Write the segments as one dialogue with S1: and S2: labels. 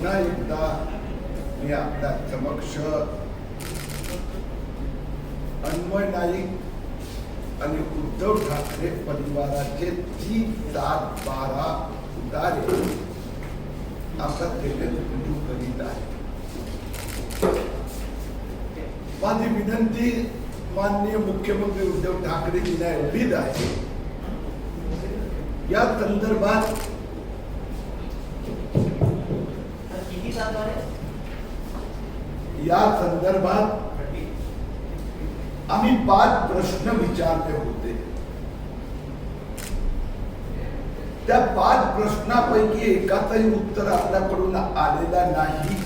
S1: पुन्हा एकदा मी आपल्या समक्ष अन्वय नाईक आणि उद्धव ठाकरे परिवाराचे 3-7-12 उतारे आपल्याला रुजू करीत आहे. माझी विनंती माननीय मुख्यमंत्री उद्धव ठाकरेजींना एवढीच आहे, या संदर्भात आम्ही 5 प्रश्न विचारले होते. त्या 5 प्रश्नापैकी एकाचंही उत्तर आपल्याकडून आलेला नाही.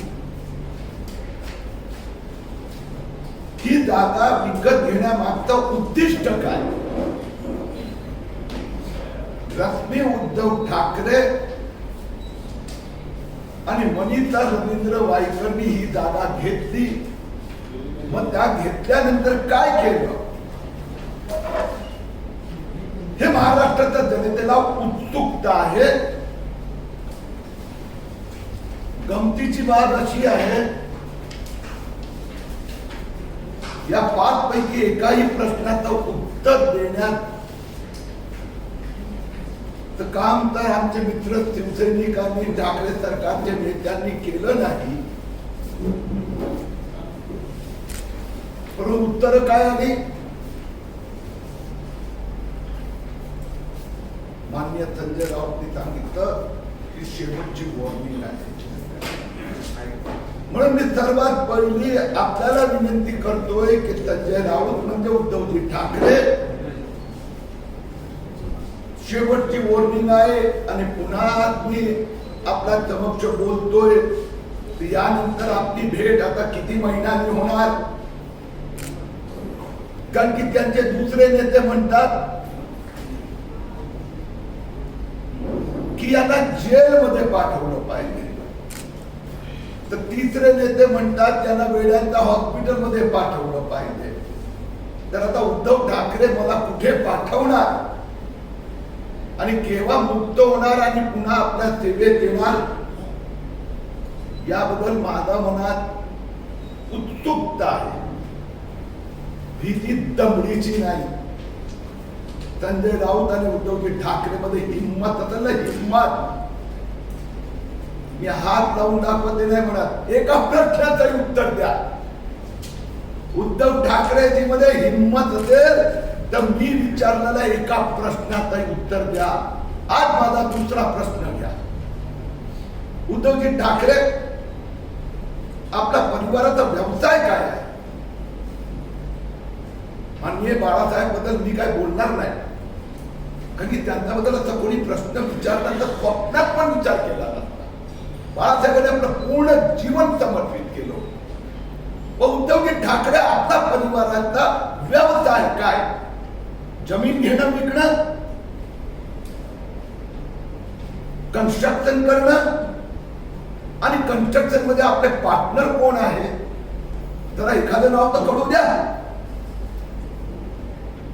S1: ही जागा विकत घेण्यामागचं उद्दिष्ट काय? रश्मी उद्धव ठाकरे आणि वनिता रवींद्र वायकरनी ही जागा घेतली, मग त्या घेतल्यानंतर काय केलं हे महाराष्ट्राच्या जनतेला उत्सुकता आहे. गमतीची बाब अशी आहे, या 5 पैकी एकाही प्रश्नाचं उत्तर देण्यात काम तर आमचे मित्र शिवसैनिकांनी ठाकरे सरकारच्या नेत्यांनी केलं नाही. परंतु उत्तर काय आली? माननीय संजय राऊतनी सांगितलं की शेवटची वॉर्निंग आहे. म्हणून मी सर्वात पहिली आपल्याला विनंती करतोय की संजय राऊत म्हणजे उद्धवजी ठाकरे शेवटची वॉर्निंग आहे. आणि पुन्हा मी आपल्या समक्ष बोलतोय, यानंतर आपली भेट आता किती महिन्यांनी होणार? कारण की त्यांचे दुसरे नेते म्हणतात की याला जेलमध्ये पाठवलं पाहिजे, तर तिसरे नेते म्हणतात त्यांना वेड्यांच्या हॉस्पिटलमध्ये पाठवलं पाहिजे. तर आता उद्धव ठाकरे मला कुठे पाठवणार आणि केव्हा मुक्त होणार आणि पुन्हा आपल्या सेवेत येणार, याबद्दल माझ्या मनात उत्सुकता आहे. भीती दमडीची नाही. संजय राऊत आणि उद्धवजी ठाकरे मध्ये हिंमत असेल ना, हिंमत. मी हात लावून दाखवते नाही म्हणत, एका प्रश्नाचं उत्तर द्या. उद्धव ठाकरेजी मध्ये हिंमत असेल तर मी विचारलेल्या एका प्रश्नाचं उत्तर द्या. आज माझा दुसरा प्रश्न घ्या. उद्धवजी ठाकरे आपल्या परिवाराचा व्यवसाय काय आहे? माननीय बाळासाहेब बद्दल मी काय बोलणार नाही, कारण की त्यांच्याबद्दल असा कोणी प्रश्न विचारला तर स्वप्नात पण विचार केला नसता. बाळासाहेबांनी आपलं पूर्ण जीवन समर्पित केलं. व उद्धवजी ठाकरे आपला परिवाराचा व्यवसाय काय? जमीन घेणं विकणं, कन्स्ट्रक्शन करणं, आणि कन्स्ट्रक्शन मध्ये आपले पार्टनर कोण आहे? जरा एखादं नाव तर कळू द्या.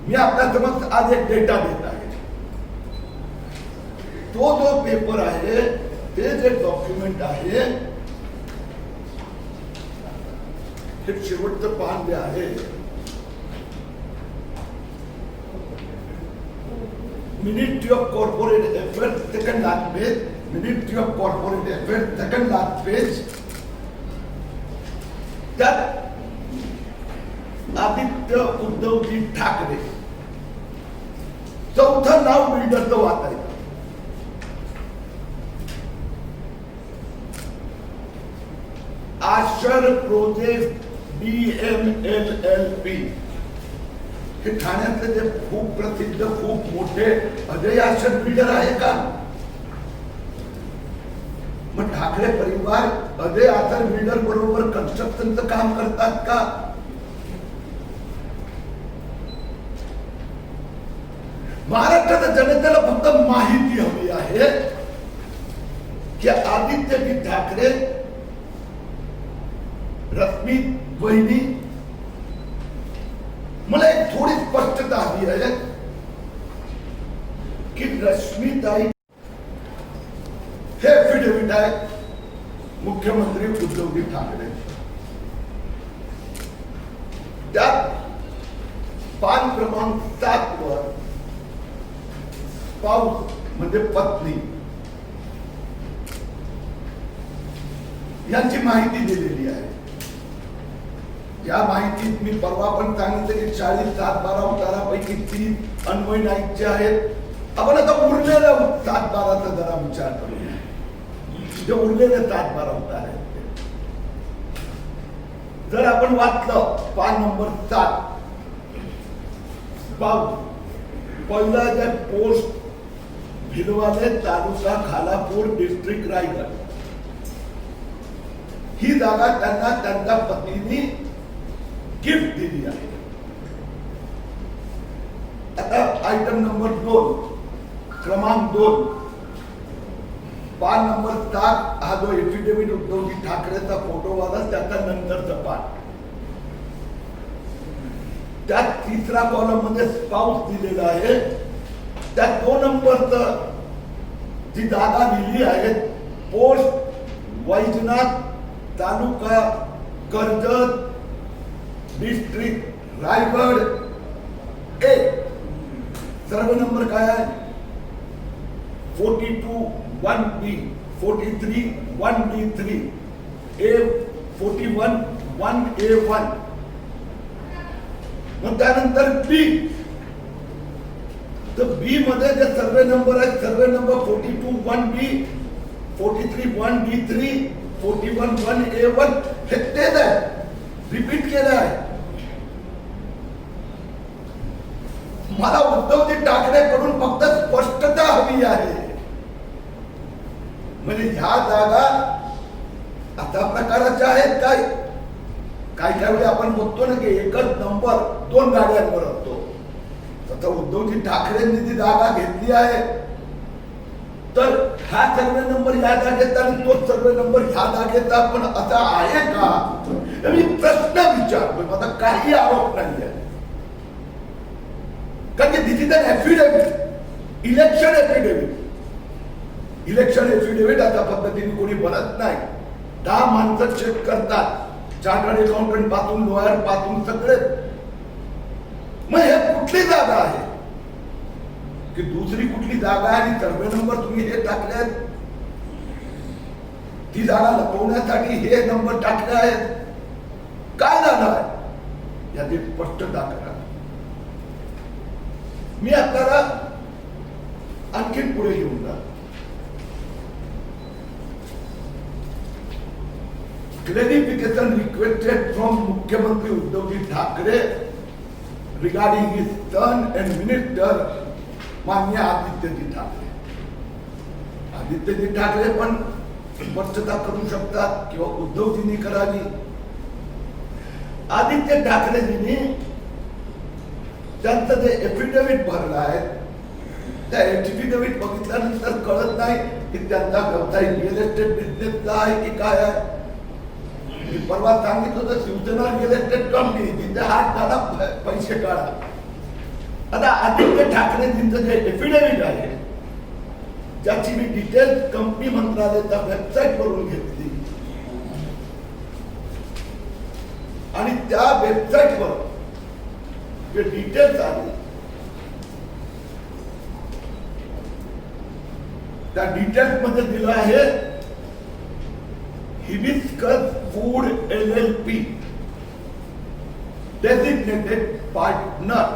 S1: मी आपल्या समोर आज एक डेटा देत आहे. तो जो पेपर आहे, ते जे डॉक्युमेंट आहे, हे शेवटचं पान जे आहे, ministry of corporate affairs second last page, ministry of corporate affairs second last page. त्यात आदित्य उद्धवजी ठाकरे चौथं नाव बिल्डरचं वाचायचं. आशर प्रोजेक्ट BMLLP हे ठाण्यातले जे खूप प्रसिद्ध, खूप मोठे अजय आशर बिल्डर आहे का? मग ठाकरे परिवार अजय आशर बिल्डर बरोबर कन्स्ट्रक्शनचं काम करतात का? महाराष्ट्राच्या जनतेला फक्त माहिती हवी आहे की आदित्यजी ठाकरे, रश्मी वहिनी, मला एक थोडी स्पष्टता हवी आहे की रश्मीताई हे एफिडेव्हिट आहे, मुख्य मुख्यमंत्री उद्धवजी ठाकरे. त्यात पान क्रमांक 7 वर स्पाउस म्हणजे पत्नी यांची माहिती दिलेली आहे. या माहितीत मी परवा पण सांगितलं की 40-7-12 उतारापैकी 3 अन्वय नाईकचे आहेत. आपण आता उरलेल्या 7-12चा जरा विचार करूया. जे उरलेले 7-12 उतार आहेत जर आपण वाचलं पान नंबर 7 पहिला जे पोस्ट भिलवाले तालुका खालापूर डिस्ट्रिक्ट रायगड ही जागा त्यांना त्यांच्या पत्नीने गिफ्ट दिली आहे. आता आयटम नंबर 2 क्रमांक 2 पान नंबर 7 हा जो एफिडेव्हिट उद्धवजी ठाकरेचा फोटोवाला त्याचा नंतरचा पान. त्यात 3रा कॉलम मध्ये स्पाउस दिलेला आहे. त्या 2 नंबरचं जी जागा दिली आहे पोस्ट वैजनाथ तालुका कर्जत डिस्ट्रिक्ट रायगड 1 सर्व नंबर काय आहे 42-1B 43-1D3 A 41-1A1. मग त्यानंतर बी तर बी मध्ये जे सर्वे नंबर आहेत survey number 42-1B 43-1D3 41-1A1 हे तेच आहे. रिपीट केलं आहे. मला उद्धवजी ठाकरेकडून फक्त स्पष्टता हवी आहे. म्हणजे ह्या जागा अशा प्रकारच्या आहेत काय काही वेळी आपण बघतो ना की एकच नंबर 2 गाड्यांवर असतो. तसं उद्धवजी ठाकरेंनी ती जागा घेतली आहे तर हा सर्वे नंबर ह्या जागेचा आणि तोच सर्वे नंबर ह्या जागेचा पण असा आहे का मी प्रश्न विचारतोय. माझा काही आरोप नाही आहे. कारण की दिस is an affidavit election affidavit अशा पद्धतीने कोणी बनत नाही. 10 माणसं चेक करतात चार्टर्ड अकाउंटंट पासून लॉयर पासून सगळे. मग हे कुठली जागा आहे की दुसरी कुठली जागा आहे आणि सर्वे नंबर तुम्ही हे टाकले ती जागा लपवण्यासाठी हे नंबर टाकले आहेत. काय झालं आहे याची स्पष्टता करा. मी आपल्याला आणखी पुढे घेऊन जा. क्लॅरिफिकेशन रिक्वेस्टेड फ्रॉम मुख्यमंत्री Uddhavji Thackeray regarding his son and minister माननीय आदित्यजी ठाकरे. आदित्यजी ठाकरे पण स्पष्टता करू शकतात किंवा उद्धवजींनी करावी. आदित्य ठाकरेजींनी त्यांचं जे एफिडेव्हिट भरलं आहे त्या एफिडेव्हिट बघितल्यानंतर कळत नाही की त्यांचा व्यवसाय रिअल एस्टेट बिझनेसचा आहे की काय आहे. मी परवा सांगितलं होतं शिवसेना रिअल एस्टेट कंपनी तिथे हात काढा पैसे काढा. आता आदित्य ठाकरेजींचं जे एफिडेव्हिट आहे ज्याची मी डिटेल्स कंपनी मंत्रालयाच्या वेबसाईट वरून घेतली आणि त्या वेबसाईटवर जे डिटेल्स आले त्या डिटेल्स मध्ये दिलं आहे hibiscus food LLP designated partner.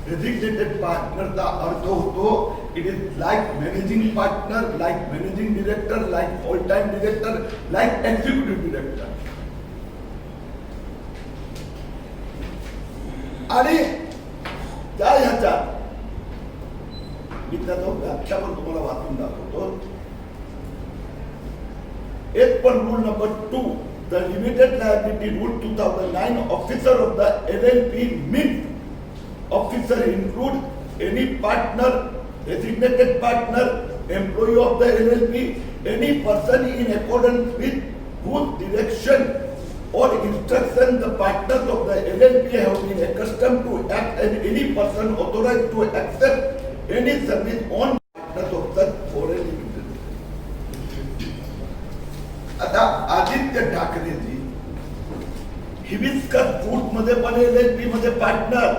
S1: Designated पार्टनरचा अर्थ होतो it is like managing partner, like managing director, like all time director, like executive director. आणि त्या ह्याच्या मी त्याचा व्याख्यावर तुम्हाला वाचून दाखवतो. एक पण rule number 2 the limited liability rule 2009 officer of the LLP means officer include any partner, designated partner, employee of the LLP, any person in accordance with whose direction or instruction the partners of the LLP have been accustomed to act, and any person authorized to accept any service on partners of such foreign entities. Hibiscus fruit मध्ये पण LLP मध्ये partner,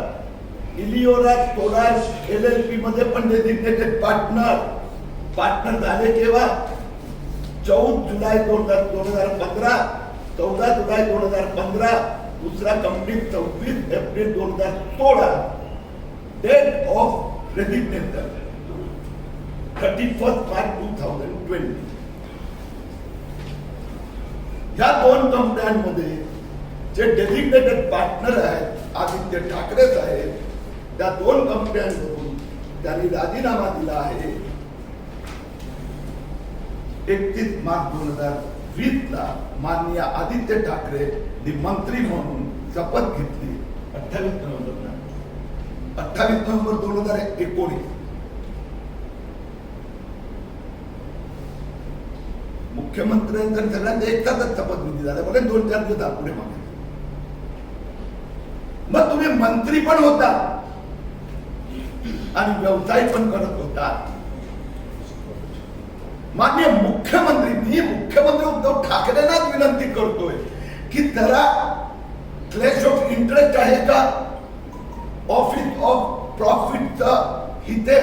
S1: इलिओरा स्टोराज LLP मध्ये पण designated partner झाले केव्हा? 14 जुलै 2015, 14 जुलै 2015, दूसरा कंपनी 26 एप्रिल 2016, डेट ऑफ रेजिग्नेशन 31 मार्च 2020. या दोन कंपन्यांमध्ये जे डेझिग्नेटेड पार्टनर आहेत आदित्य ठाकरे साहेब, त्या दोन कंपन्यांमधून त्यांनी राजीनामा दिला आहे. 31 मार्च 2020 ला माननीय आदित्य ठाकरे मंत्री म्हणून शपथ घेतली. 28 नोव्हेंबर 2019 मुख्यमंत्र्यांचा सगळ्यांचा एकदाच शपथविधी झाला. बघा 2-4 दिवस पुढे मागे. मग तुम्ही मंत्री पण होता आणि व्यवसाय पण करत होता. माननीय मुख्यमंत्री, मी मुख्यमंत्री उद्धव ठाकरेंनाच विनंती करतोय की जरा क्लॅश ऑफ इंटरेस्ट आहे का, ऑफिस ऑफ प्रॉफिटचा इथे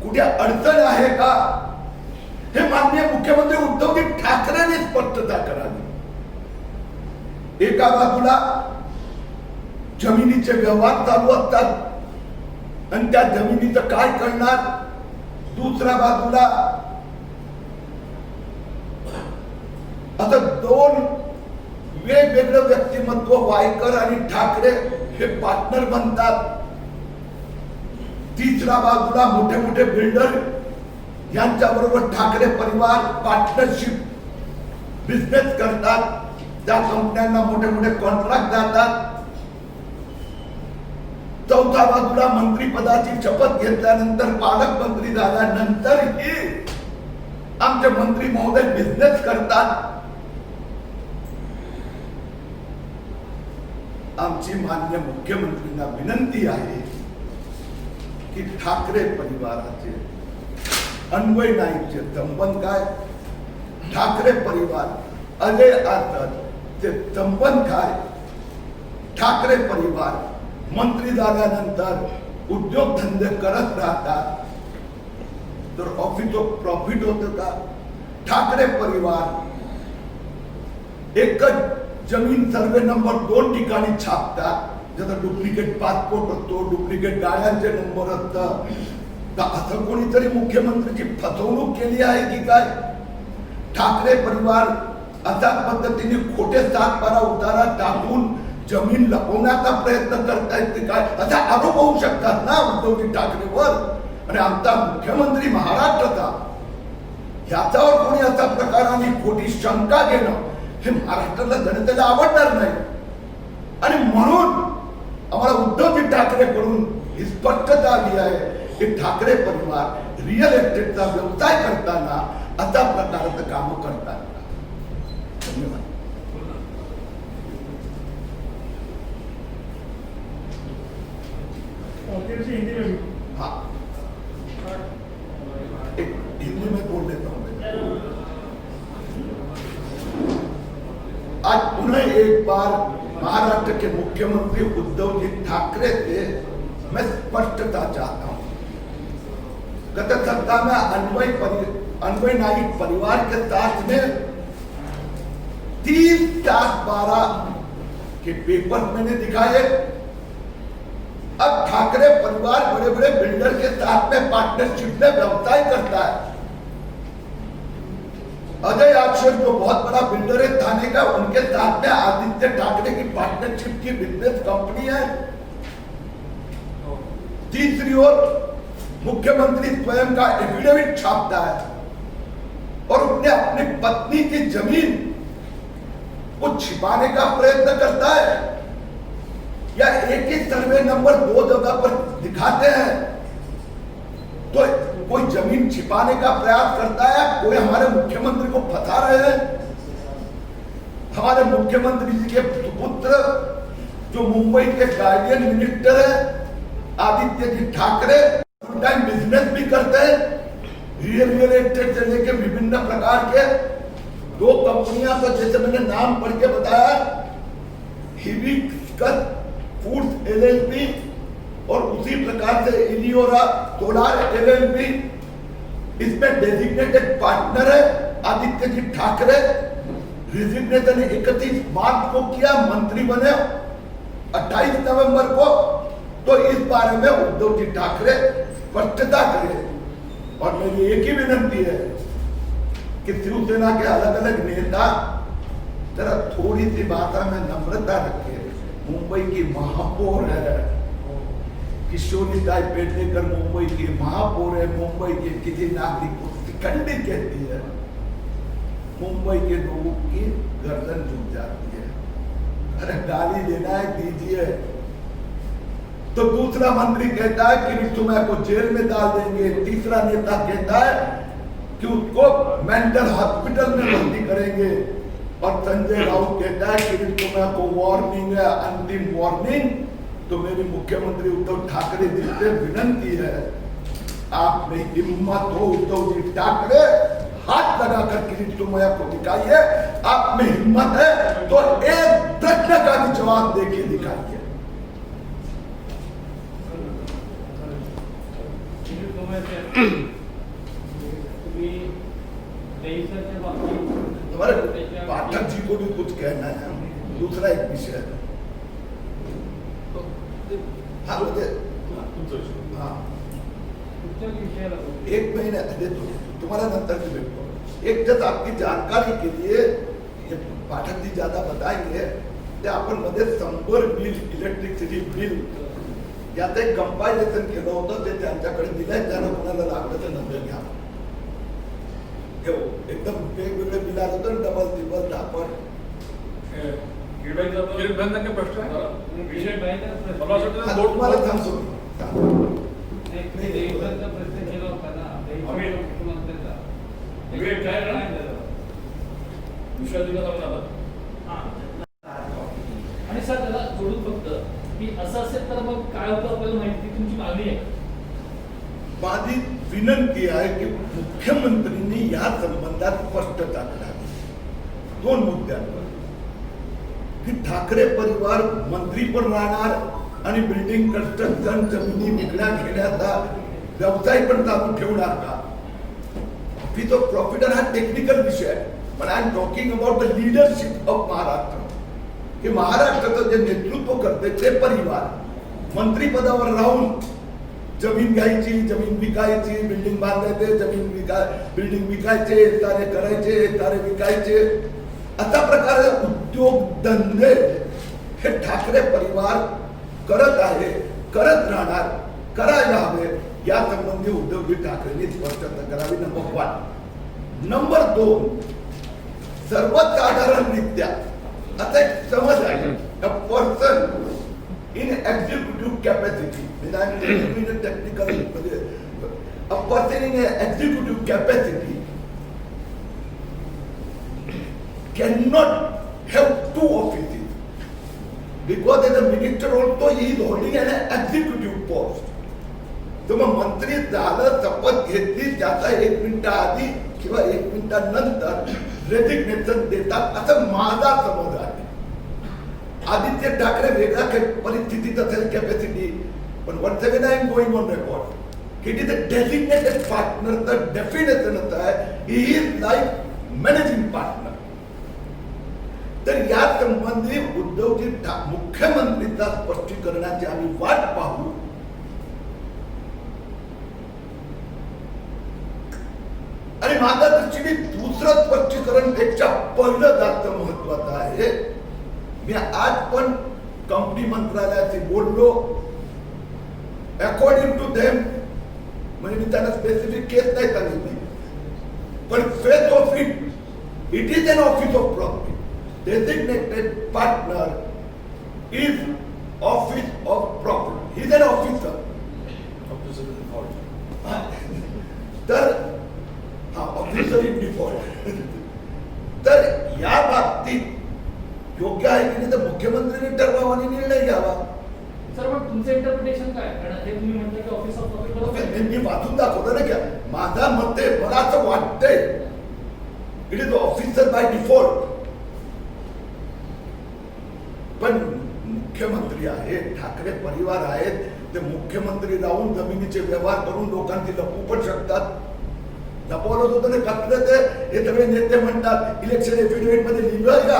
S1: कुठे अडचण आहे का, हे माननीय मुख्यमंत्री उद्धवजी ठाकरेंनी स्पष्टता करावी. एका बाजूला जमिनीचे व्यवहार चालू असतात आणि त्या जमिनीचं काय करणार, दुसऱ्या बाजूला आता दोन वेगवेगळं व्यक्तिमत्व वायकर आणि ठाकरे हे पार्टनर बनतात. तिसऱ्या बाजूला मोठे मोठे बिल्डर यांच्या बरोबर ठाकरे परिवार पार्टनरशिप बिझनेस करतात. त्या कंपन्यांना मोठे मोठे कॉन्ट्रॅक्ट जातात. चौथ्या बाजूला मंत्रीपदाची शपथ घेतल्यानंतर, पालकमंत्री झाल्यानंतरही आमचे मंत्री महोदय बिझनेस करतात. आमची माननीय मुख्यमंत्र्यांना विनंती आहे की ठाकरे परिवाराचे अन्वय नाईकचे संबंध काय, ठाकरे परिवार अजय आझाद चे संबंध काय, ठाकरे परिवार मंत्री झाल्यानंतर उद्योगधंदे करत राहतात तर ऑफिस ऑफ प्रॉफिट होतं का, ठाकरे परिवार एकच जमीन सर्वे नंबर 2 ठिकाणी छापतात, ज्याचा डुप्लिकेट पासपोर्ट असतो, डुप्लिकेट गाड्यांचे नंबर असतात. तर असं कोणीतरी मुख्यमंत्र्यांची फसवणूक केली आहे की काय? ठाकरे परिवार अशा पद्धतीने खोटे 7-12 उतारा टाकून जमीन लपवण्याचा प्रयत्न करतायत की काय, असा आरोप होऊ शकतात ना उद्धवजी ठाकरेवर. आणि आमचा मुख्यमंत्री महाराष्ट्राचा, याच्यावर कोणी असा प्रकाराने खोटी शंका घेणं हे महाराष्ट्राला जनतेला आवडणार नाही. आणि म्हणून आम्हाला उद्धवजी ठाकरेकडून ही स्पष्टता आली आहे की ठाकरे परिवार रिअल एस्टेटचा व्यवसाय करताना अशा प्रकारचं काम करतात. धन्यवाद. हाँ, हिंदी में बोल देता हूँ. आज पुनः एक बार महाराष्ट्र के मुख्यमंत्री उद्धव जी ठाकरे से मैं स्पष्टता चाहता हूं. गत सप्ताह में अन्वय नाईक परिवार के साथ में 30/12 के पेपर मैंने दिखाए. अब ठाकरे परिवार बड़े बड़े बिल्डर के साथ में पार्टनरशिप में व्यवसाय करता है. अजय अक्षर जो बहुत बड़ा बिल्डर है थाने का, उनके साथ में आदित्य ठाकरे की पार्टनरशिप की बिजनेस कंपनी है. तीसरी ओर मुख्यमंत्री स्वयं का एफिडेविट छापता है और उसने अपनी पत्नी की जमीन को छिपाने का प्रयत्न करता है, या एक ही सर्वे नंबर 2 जगह पर दिखाते हैं. तो कोई जमीन छिपाने का प्रयास करता है, कोई हमारे मुख्यमंत्री को फंसा रहे हैं. हमारे मुख्यमंत्री जी के पुत्र जो मुंबई के गार्डियन मिनिस्टर है आदित्य जी ठाकरे, फुल टाइम बिजनेस भी करते हैं, रियल एस्टेट से लेकर विभिन्न प्रकार के दो कंपनियां का जैसे मैंने नाम पढ़ के बताया, हिबिस्कस फूड्स एलएलपी और उसी प्रकार से इलियोरा सोलार एलएलपी, इसमें डेजिग्नेटेड पार्टनर है आदित्य जी ठाकरे। रिजिग्नेशन 31 मार्च को किया, मंत्री बने 28 नवंबर को। तो इस बारे में उद्धव जी ठाकरे स्पष्टता करें। और मेरी एक ही विनंती है कि शिवसेना के अलग अलग नेता जरा थोड़ी सी भाषा में नम्रता रखे। मुंबई की महापौर है किशोरीताई पेडणेकर, मुंबई की महापौर है। मुंबई के किसी नागरिक को शिकंडी कहती है, मुंबई के लोगों की गर्दन झुक जाती है। अरे गाली देना है दीजिए। तो दूसरा मंत्री कहता है कि तुम्हें को जेल में डाल देंगे। तीसरा नेता कहता है कि उसको मेंटल हॉस्पिटल में भर्ती करेंगे। और संजय राउत कहता है कि तुम्हें को वार्निंग है, अंतिम वार्निंग। तो मेरी मुख्यमंत्री उद्धव ठाकरे जी से विनंती है, आप में हिम्मत हो उद्धव जी ठाकरे, हाथ लगाकर किरीट सोमैया को दिखाइए। आप में हिम्मत है तो एक प्रश्न का भी जवाब देके दिखाइए। हमारे पाठक जी को भी कुछ कहना है, दूसरा एक विषय है। हाँ मुझे हाँ एक महीने तुम्हारा नंतर भी भेटो। एक जब आपकी जानकारी के लिए पाठक जी ज्यादा बताएंगे ते आपण मध्ये 100 बिल इलेक्ट्रिसिटी बिल याचं एक कंपायलेशन केलं होतं, ते त्यांच्याकडे दिलंय। ज्यांना कोणाला लागलं तर नंतर घ्या। एकदम वेगवेगळे बिल आलं तर डबल टिबल आपण तुम्हाला सांगतो
S2: आणि सर त्याला जोडून फक्त की असं असेल तर मग काय होतं आपल्याला माहिती, तुमची मागणी आहे?
S1: माझी विनंती आहे की मुख्यमंत्र्यांनी या संबंधात स्पष्टता करावी दोन मुद्द्यांवर, की ठाकरे परिवार मंत्री पण राहणार आणि बिल्डिंग कन्स्ट्रक्शन जमिनी विकण्या घेण्याचा व्यवसाय पण चालू ठेवणार का? ऑफिस ऑफ प्रॉफिट हा टेक्निकल विषय आहे, पण I am talking about the leadership of Maharashtra, की महाराष्ट्राचं जे नेतृत्व करते ते परिवार मंत्री पदावर राहून जमीन घ्यायची, जमीन विकायची, बिल्डिंग बांधायचे, बिल्डिंग विकायचे, तारे करायचे, तारे विकायचे, अशा प्रकारे उद्योगधंदे हे ठाकरे परिवार करत आहे, करत राहणार, करायला हवे। या संबंधी उद्धवजी ठाकरेंनी स्पष्टता करावी, नंबर 1। नंबर 2, सर्वसाधारणरित्या आता एक समज आहे, a person in executive capacity, technical a person in executive capacity cannot have 2 offices because as a minister also he is holding an executive post. तो मग मंत्री झालं, शपथ घेतली, त्याचा 1 मिनिट आधी किंवा 1 मिनिटानंतर रेजिग्नेशन देतात, असं माझा समज आहे। आदित्य ठाकरे वेगळ्या परिस्थितीत असेल कॅपॅसिटी, पण once again I am going on record, it is a designated partner. The definition होता है he is like managing partner. तर या संबंधी उद्धवजी मुख्यमंत्रीचा स्पष्टीकरणाची आम्ही वाट पाहू। आणि माझ्या दृष्टीने दुसरं स्पष्टीकरण पेक्षा पहिलं जास्त महत्वाचं आहे। मी आज पण कंपनी मंत्रालयाशी बोललो, अकॉर्डिंग टू देम, म्हणजे मी त्यांना स्पेसिफिक केस नाही सांगितली, पण face of it is an office of profit. Designated partner is office of profit. He is an officer. Officer in default. तर ऑफिसर इन डिफॉल्ट। तर या बाबतीत योग्य आहे की नाही तर मुख्यमंत्र्यांनी ठरवावा आणि निर्णय घ्यावा।
S2: सर पण तुमचं इंटरप्रिटेशन काय? कारण हे तुम्ही म्हणता की ऑफिस ऑफ प्रॉफिट,
S1: मी वाचून दाखवलं ना, की माझा मत आहे, मला असं वाटतंय it is officer by default. पण मुख्यमंत्री आहेत, ठाकरे परिवार आहेत, ते मुख्यमंत्री राहून जमिनीचे व्यवहार करून लोकांची लपवू पण शकतात. लपवलं होतं ना कसलं ते हे सगळे नेते म्हणतात इलेक्शन एफिडेव्हिट मध्ये लिहिलंय का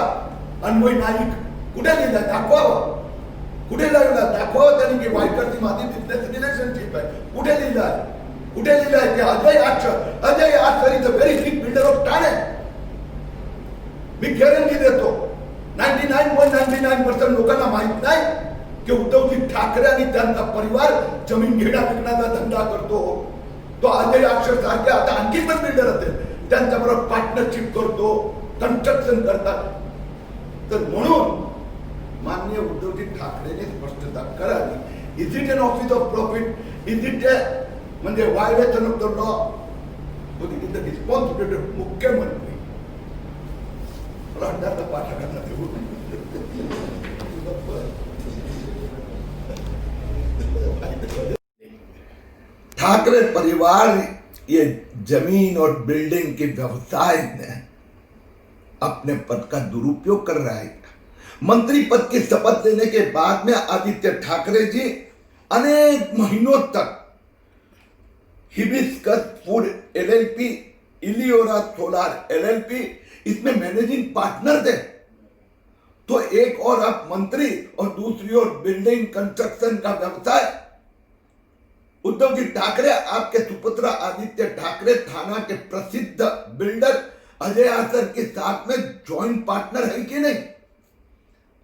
S1: अन्वय नाईक कुठे लिहिलंय दाखवावं. कुठे लिहिलं दाखवावं त्यांनी की वायकरची माझी बिझनेस रिलेशनशिप आहे. कुठे लिहिलंय कुठे लिहिलंय की Ajay Achar is a very big builder of Thane. मी गॅरंटी देतो 99.99% लोकांना माहित नाही की उद्धवजी ठाकरे आणि त्यांचा परिवार जमीन घेण्या विकण्याचा धंदा करतो. तो अजय अक्षर सारखे आता आणखी पण बिल्डर असेल त्यांच्याबरोबर पार्टनरशिप करतो, कन्स्ट्रक्शन करतात. तर म्हणून माननीय उद्धवजी ठाकरेने स्पष्टता करावी. Is it an office of profit, is it म्हणजे violation of the law, it is the responsibility of मुख्यमंत्री. मला अंदाज पाठकांना देऊ ठाकरे परिवार ये जमीन और बिल्डिंग के व्यवसाय में अपने पद का दुरुपयोग कर रहा है. मंत्री पद की शपथ लेने के बाद में आदित्य ठाकरे जी अनेक महीनों तक hibiscus food LLP, Eliora solar LLP इसमें मैनेजिंग पार्टनर थे. तो एक और आप मंत्री और दूसरी ओर बिल्डिंग कंस्ट्रक्शन का व्यवसाय. उद्धव जी ठाकरे आपके सुपुत्र आदित्य ठाकरे थाना के प्रसिद्ध बिल्डर अजय आसर के साथ में जॉइंट पार्टनर है कि नहीं.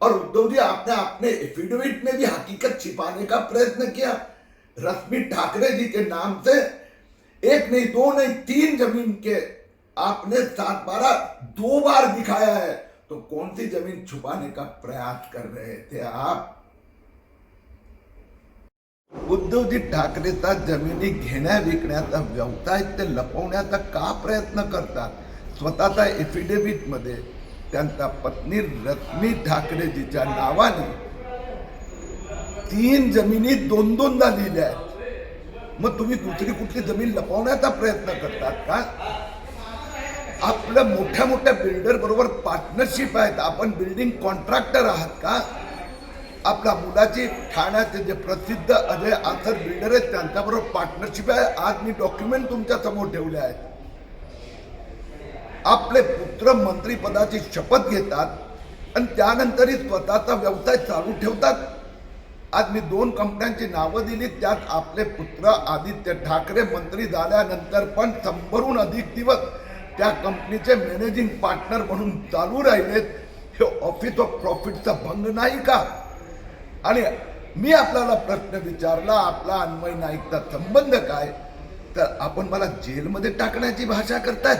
S1: और उद्धव जी आपने अपने एफिडेविट में भी हकीकत छिपाने का प्रयत्न किया. रश्मि ठाकरे जी के नाम से एक नहीं दो नहीं तीन जमीन के आपने 7/12 2 बार दिखाया है. तो कौन सी जमीन छुपाने का प्रयास कर रहे थे आप. उद्धवजी ठाकरेचा जमिनी घेण्या विकण्याचा व्यवसाय ते लपवण्याचा का प्रयत्न करतात. स्वतःचा एफिडेव्हिट मध्ये त्यांचा पत्नी रश्मी ठाकरेजीच्या नावाने 3 जमिनी 2-2दा लिहिल्या आहेत. मग तुम्ही दुसरी कुठली जमीन लपवण्याचा प्रयत्न करतात का. आपल्या मोठ्या मोठ्या बिल्डर बरोबर पार्टनरशिप आहेत. आपण बिल्डिंग कॉन्ट्रॅक्टर आहात का. आपल्या मुलाची ठाण्याचे जे प्रसिद्ध अजय आसर बिल्डर आहेत त्यांच्याबरोबर पार्टनरशिप आहे. आज मी डॉक्युमेंट तुमच्या समोर ठेवले आहेत. आपले पुत्र मंत्रीपदाची शपथ घेतात आणि त्यानंतरही स्वतःचा व्यवसाय चालू ठेवतात. आज मी 2 कंपन्यांची नावं दिली, त्यात आपले पुत्र आदित्य ठाकरे मंत्री झाल्यानंतर पण 100हून अधिक दिवस त्या कंपनीचे मॅनेजिंग पार्टनर म्हणून चालू राहिलेत. हे ऑफिस ऑफ प्रॉफिटचा भंग नाही का. आणि मी आपल्याला प्रश्न विचारला आपला अन्वय नाईकचा संबंध काय, तर आपण मला जेलमध्ये टाकण्याची भाषा करतायत.